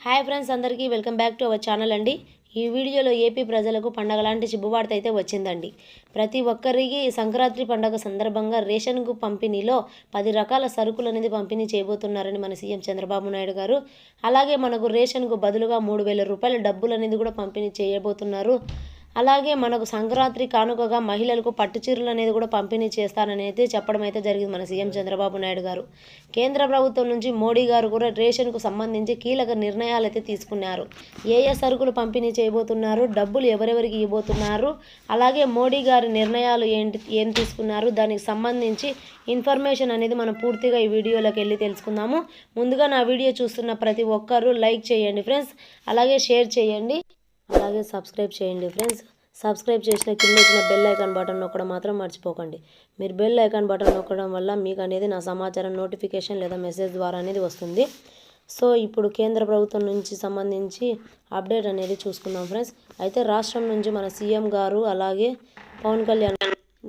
Hi friends, అందరికీ welcome back to our channel అండి. ఈ వీడియోలో ఏపీ ప్రజలకు పండగ లాంటి శుభవార్త అయితే వచ్చిందండి. ప్రతి ఒక్కరికి సంక్రాంతి పండగ సందర్భంగా రేషన్కు పంపిణీలో 10 రకాల సరుకులు అనేది పంపిణీ చేయబోతున్నారని మన సీఎం చంద్రబాబు నాయుడు గారు. అలాగే మనకు రేషన్కు బదులుగా 3,000 రూపాయల డబ్బులు అనేది కూడా పంపిణీ చేయబోతున్నారు. అలాగే మనకు సంక్రాంతి కానుకగా మహిళలకు పట్టు చీరలు అనేది కూడా పంపిణీ చేస్తారని అయితే చెప్పడం అయితే జరిగింది మన సీఎం చంద్రబాబు నాయుడు గారు. కేంద్ర ప్రభుత్వం నుంచి మోడీ గారు కూడా రేషన్కు సంబంధించి కీలక నిర్ణయాలు అయితే తీసుకున్నారు. ఏ సరుకులు పంపిణీ చేయబోతున్నారు, డబ్బులు ఎవరెవరికి ఇవ్వబోతున్నారు, అలాగే మోడీ గారి నిర్ణయాలు ఏం తీసుకున్నారు, దానికి సంబంధించి ఇన్ఫర్మేషన్ అనేది మనం పూర్తిగా ఈ వీడియోలోకి వెళ్ళి తెలుసుకుందాము. ముందుగా నా వీడియో చూస్తున్న ప్రతి ఒక్కరూ లైక్ చేయండి ఫ్రెండ్స్, అలాగే షేర్ చేయండి, అలాగే సబ్స్క్రైబ్ చేయండి ఫ్రెండ్స్. సబ్స్క్రైబ్ చేసిన కింద వచ్చిన బెల్ ఐకాన్ బటన్ నొక్కడం మాత్రం మర్చిపోకండి. మీరు బెల్ ఐకాన్ బటన్ నొక్కడం వల్ల మీకు అనేది నా సమాచారం నోటిఫికేషన్ లేదా మెసేజ్ ద్వారా అనేది వస్తుంది. సో ఇప్పుడు కేంద్ర ప్రభుత్వం నుంచి సంబంధించి అప్డేట్ అనేది చూసుకుందాం ఫ్రెండ్స్. అయితే రాష్ట్రం నుంచి మన సీఎం గారు అలాగే పవన్ కళ్యాణ్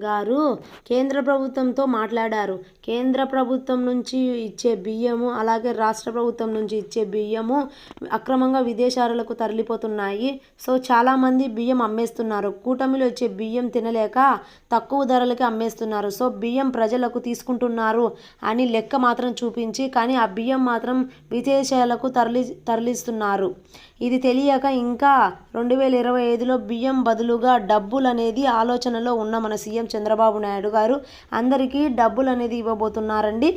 గారు కేంద్ర ప్రభుత్వంతో మాట్లాడారు. కేంద్ర ప్రభుత్వం నుంచి ఇచ్చే బియ్యము అలాగే రాష్ట్ర ప్రభుత్వం నుంచి ఇచ్చే బియ్యము అక్రమంగా విదేశాలకు తరలిపోతున్నాయి. సో చాలామంది బియ్యం అమ్మేస్తున్నారు. కూటమిలో వచ్చే బియ్యం తినలేక తక్కువ ధరలకి అమ్మేస్తున్నారు. సో బియ్యం ప్రజలకు తీసుకుంటున్నారు అని లెక్క మాత్రం చూపించి, కానీ ఆ బియ్యం మాత్రం విదేశాలకు తరలిస్తున్నారు. ఇది తెలియక ఇంకా 2025లో బియ్యం బదులుగా డబ్బులు అనేది ఆలోచనలో ఉన్న మన సీఎం చంద్రబాబు నాయుడు గారు అందరికీ డబ్బులు అనేది ఇవ్వబోతున్నారండి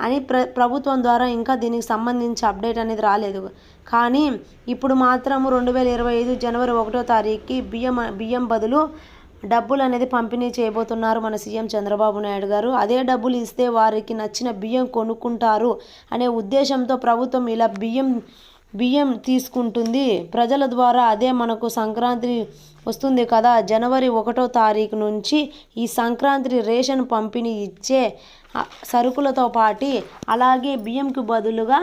అని ప్రభుత్వం ద్వారా ఇంకా దీనికి సంబంధించి అప్డేట్ అనేది రాలేదు. కానీ ఇప్పుడు మాత్రం 2025 జనవరి 1వ తారీఖుకి బియ్యం బదులు డబ్బులు అనేది పంపిణీ చేయబోతున్నారు మన సీఎం చంద్రబాబు నాయుడు గారు. అదే డబ్బులు ఇస్తే వారికి నచ్చిన బియ్యం కొనుక్కుంటారు అనే ఉద్దేశంతో ప్రభుత్వం ఇలా బియ్యం తీసుకుంటుంది. ప్రజల ద్వారా అదే మనకు సంక్రాంతి వస్తుంది కదా, జనవరి 1వ తారీఖు నుంచి ఈ సంక్రాంతి రేషన్ పంపిణీ ఇచ్చే సరుకులతో పాటు అలాగే బియ్యంకు బదులుగా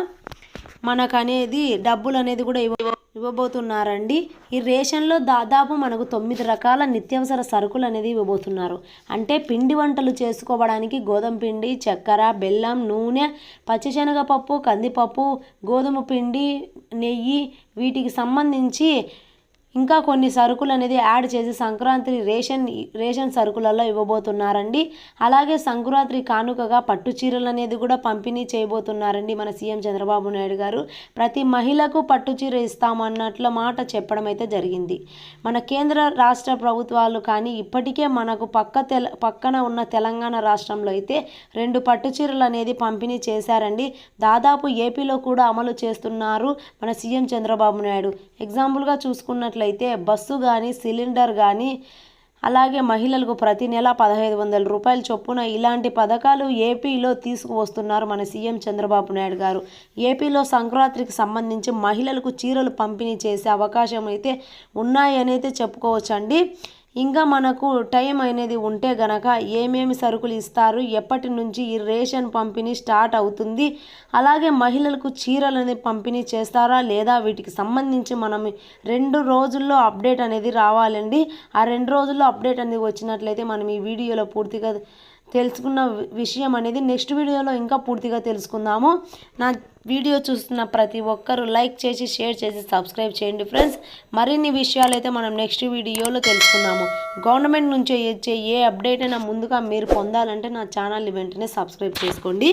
మనకు అనేది డబ్బులు అనేది కూడా ఇవ్వబోతున్నారండి. ఈ రేషన్లో దాదాపు మనకు 9 రకాల నిత్యావసర సరుకులు అనేది ఇవ్వబోతున్నారు. అంటే పిండి వంటలు చేసుకోవడానికి గోధుమ పిండి, చక్కెర, బెల్లం, నూనె, పచ్చిశనగపప్పు, కందిపప్పు, గోధుమ పిండి, నెయ్యి, వీటికి సంబంధించి ఇంకా కొన్ని సరుకులు అనేది యాడ్ చేసి సంక్రాంతి రేషన్ సరుకులలో ఇవ్వబోతున్నారండి. అలాగే సంక్రాంతి కానుకగా పట్టు చీరలు అనేది కూడా పంపిణీ చేయబోతున్నారండి మన సీఎం చంద్రబాబు నాయుడు గారు. ప్రతి మహిళకు పట్టు చీర ఇస్తామన్నట్ల మాట చెప్పడం అయితే జరిగింది. మన కేంద్ర రాష్ట్ర ప్రభుత్వాలు కానీ ఇప్పటికే మనకు పక్కన ఉన్న తెలంగాణ రాష్ట్రంలో అయితే 2 పట్టు చీరలు అనేది పంపిణీ చేశారండి. దాదాపు ఏపీలో కూడా అమలు చేస్తున్నారు మన సీఎం చంద్రబాబు నాయుడు. ఎగ్జాంపుల్గా చూసుకున్నట్లయితే బస్సు కానీ, సిలిండర్ కానీ, అలాగే మహిళలకు ప్రతి నెల 1,500 రూపాయల చొప్పున ఇలాంటి పథకాలు ఏపీలో తీసుకువస్తున్నారు మన సీఎం చంద్రబాబు నాయుడు గారు. ఏపీలో సంక్రాంతికి సంబంధించి మహిళలకు చీరలు పంపిణీ చేసే అవకాశం అయితే ఉన్నాయని అయితే చెప్పుకోవచ్చండి. ఇంకా మనకు టైం అనేది ఉంటే గనక ఏమేమి సరుకులు ఇస్తారు, ఎప్పటి నుంచి ఈ రేషన్ పంపిణీ స్టార్ట్ అవుతుంది, అలాగే మహిళలకు చీరలు అనేది పంపిణీ చేస్తారా లేదా, వీటికి సంబంధించి మనం 2 రోజుల్లో అప్డేట్ అనేది రావాలండి. ఆ 2 రోజుల్లో అప్డేట్ అనేది వచ్చినట్లయితే మనం ఈ వీడియోలో పూర్తిగా తెలుసుకున్న విషయం అనేది నెక్స్ట్ వీడియోలో ఇంకా పూర్తిగా తెలుసుకుందాము. నా వీడియో చూస్తున్న ప్రతి ఒక్కరూ లైక్ చేసి, షేర్ చేసి, సబ్స్క్రైబ్ చేయండి ఫ్రెండ్స్. మరిన్ని విషయాలు అయితే మనం నెక్స్ట్ వీడియోలో తెలుసుకుందాము. గవర్నమెంట్ నుంచి వచ్చే ఏ అప్డేట్ అయినా ముందుగా మీరు పొందాలంటే నా ఛానల్ని వెంటనే సబ్స్క్రైబ్ చేసుకోండి.